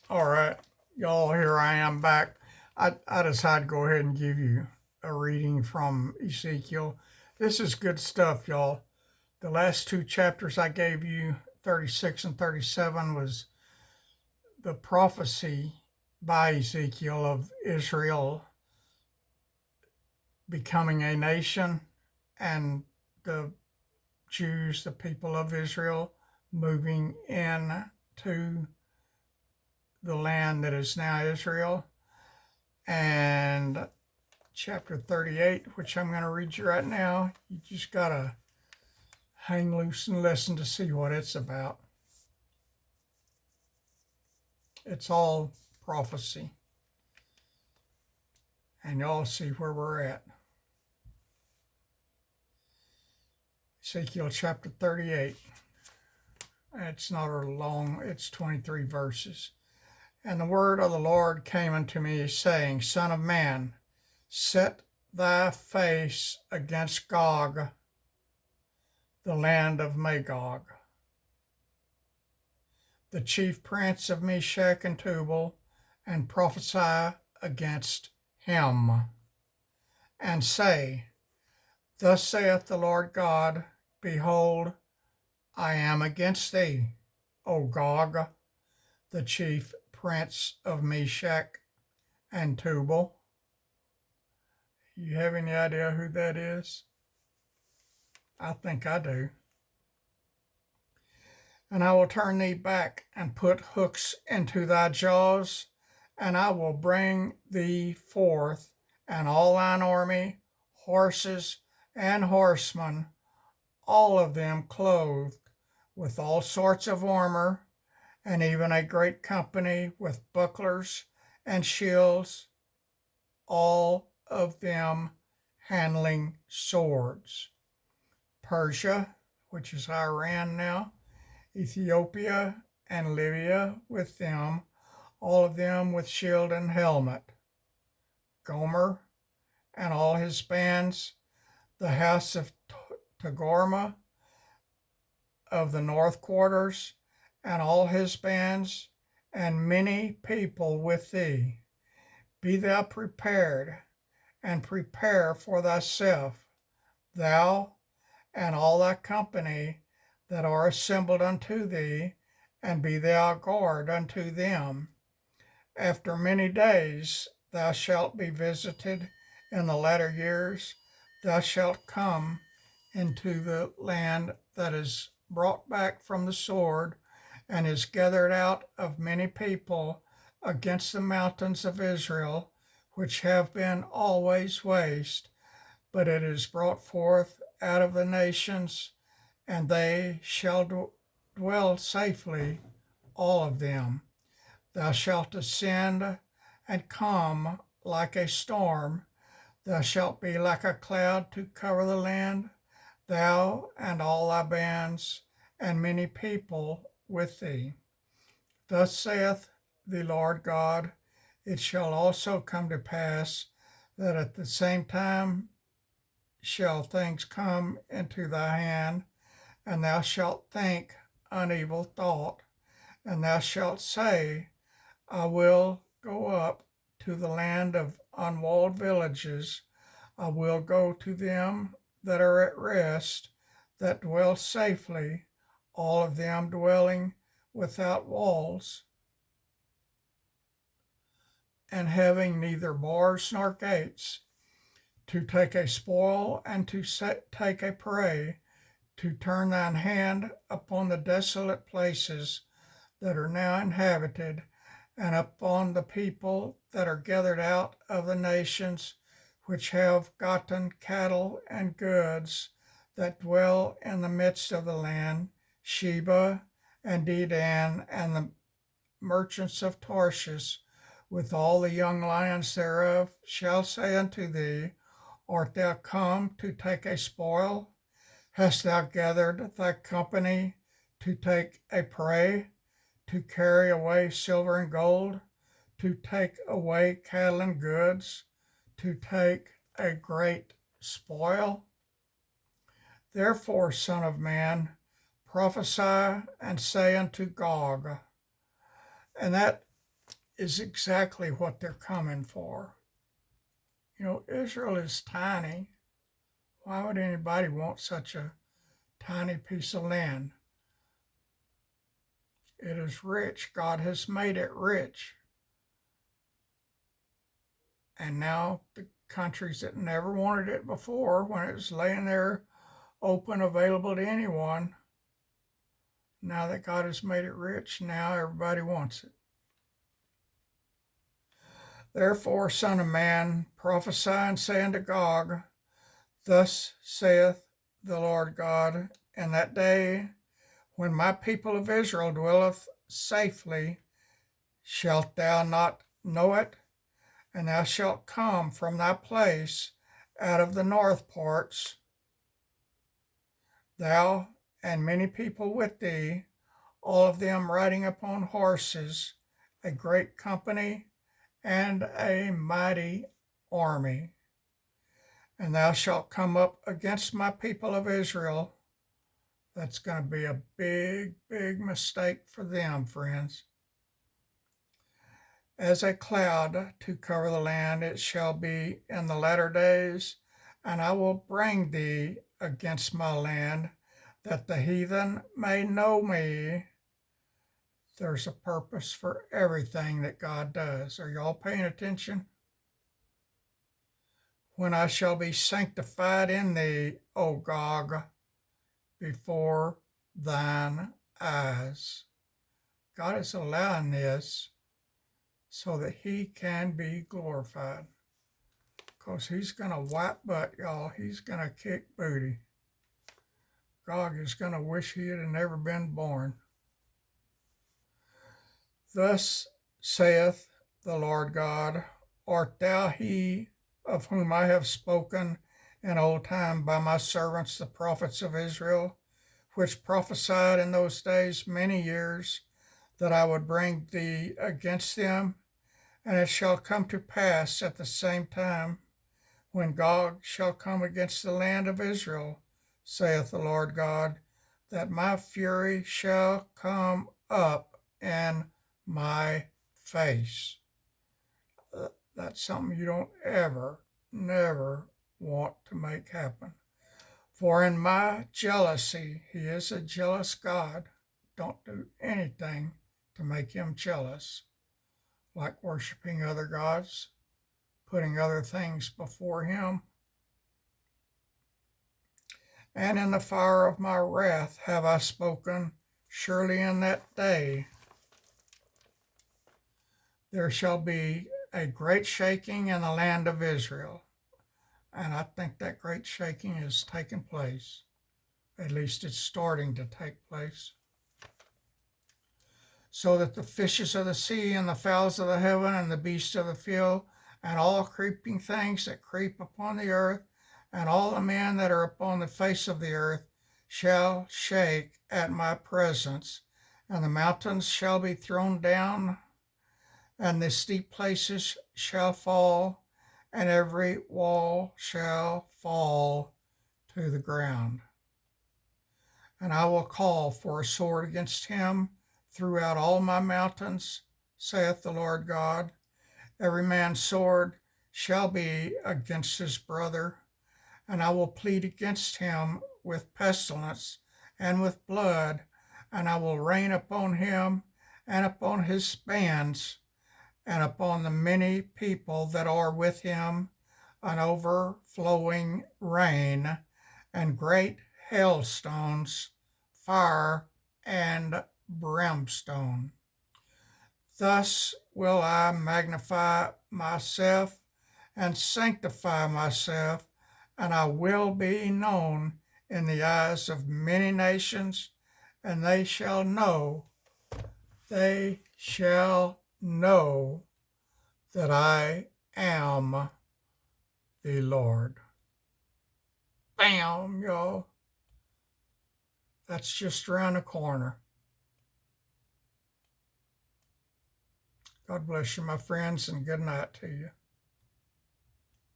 All right, y'all, here I am back. I decided to go ahead and give you a reading from Ezekiel. This is good stuff, y'all. The last two chapters I gave you, 36 and 37, was the prophecy by Ezekiel of Israel becoming a nation and the Jews, the people of Israel, moving in to the land that is now Israel. And chapter 38, which I'm going to read you right now. You just got to hang loose and listen to see what it's about. It's all prophecy. And y'all see where we're at. Ezekiel chapter 38. It's not a long, it's 23 verses. And the word of the Lord came unto me, saying, Son of man, set thy face against Gog, the land of Magog, the chief prince of Meshech and Tubal, and prophesy against him, and say, Thus saith the Lord God, Behold, I am against thee, O Gog, the chief prince of Meshech and Tubal. You have any idea who that is? I think I do. And I will turn thee back and put hooks into thy jaws, and I will bring thee forth, and all thine army, horses and horsemen, all of them clothed with all sorts of armor, and even a great company with bucklers and shields, all of them handling swords. Persia, which is Iran now, Ethiopia and Libya with them, all of them with shield and helmet. Gomer and all his bands, the house of Togarmah of the north quarters, and all his bands, and many people with thee. Be thou prepared, and prepare for thyself, thou and all thy company that are assembled unto thee, and be thou guard unto them. After many days thou shalt be visited in the latter years. Thou shalt come into the land that is brought back from the sword, and is gathered out of many people against the mountains of Israel, which have been always waste, but it is brought forth out of the nations, and they shall dwell safely, all of them. Thou shalt ascend and come like a storm. Thou shalt be like a cloud to cover the land, thou and all thy bands, and many people with thee. Thus saith the Lord God, it shall also come to pass that at the same time shall things come into thy hand, and thou shalt think an evil thought, and thou shalt say, I will go up to the land of unwalled villages. I will go to them that are at rest, that dwell safely, all of them dwelling without walls, and having neither bars nor gates, to take a spoil and to take a prey, to turn thine hand upon the desolate places that are now inhabited, and upon the people that are gathered out of the nations, which have gotten cattle and goods, that dwell in the midst of the land, Sheba and Dedan, and the merchants of Tarshish, with all the young lions thereof, shall say unto thee, Art thou come to take a spoil? Hast thou gathered thy company to take a prey, to carry away silver and gold, to take away cattle and goods, to take a great spoil? Therefore, Son of man, prophesy and say unto Gog. And that is exactly what they're coming for. You know, Israel is tiny. Why would anybody want such a tiny piece of land? It is rich. God has made it rich. And now the countries that never wanted it before, when it was laying there open, available to anyone, now that God has made it rich, now everybody wants it. Therefore, Son of Man, prophesy and say unto Gog, Thus saith the Lord God, in that day when my people of Israel dwelleth safely, shalt thou not know it? And thou shalt come from thy place out of the north parts, thou and many people with thee, all of them riding upon horses, a great company and a mighty army. And thou shalt come up against my people of Israel. That's going to be a big, big mistake for them, friends. As a cloud to cover the land, it shall be in the latter days, and I will bring thee against my land, that the heathen may know me. There's a purpose for everything that God does. Are y'all paying attention? When I shall be sanctified in thee, O Gog, before thine eyes. God is allowing this so that he can be glorified. Because he's going to wipe butt, y'all. He's going to kick booty. Gog is going to wish he had never been born. Thus saith the Lord God, Art thou he of whom I have spoken in old time by my servants the prophets of Israel, which prophesied in those days many years, that I would bring thee against them? And it shall come to pass at the same time, when Gog shall come against the land of Israel, saith the Lord God, that my fury shall come up in my face. That's something you don't ever, never want to make happen. For in my jealousy, he is a jealous God. Don't do anything to make him jealous, like worshiping other gods, putting other things before him. And in the fire of my wrath have I spoken, surely in that day there shall be a great shaking in the land of Israel. And I think that great shaking is taking place. At least it's starting to take place. So that the fishes of the sea and the fowls of the heaven and the beasts of the field and all creeping things that creep upon the earth and all the men that are upon the face of the earth shall shake at my presence, and the mountains shall be thrown down, and the steep places shall fall, and every wall shall fall to the ground. And I will call for a sword against him throughout all my mountains, saith the Lord God. Every man's sword shall be against his brother, and I will plead against him with pestilence and with blood, and I will rain upon him and upon his bands and upon the many people that are with him an overflowing rain and great hailstones, fire and brimstone. Thus will I magnify myself and sanctify myself, and I will be known in the eyes of many nations, and they shall know that I am the Lord. Bam, y'all. That's just around the corner. God bless you, my friends, and good night to you.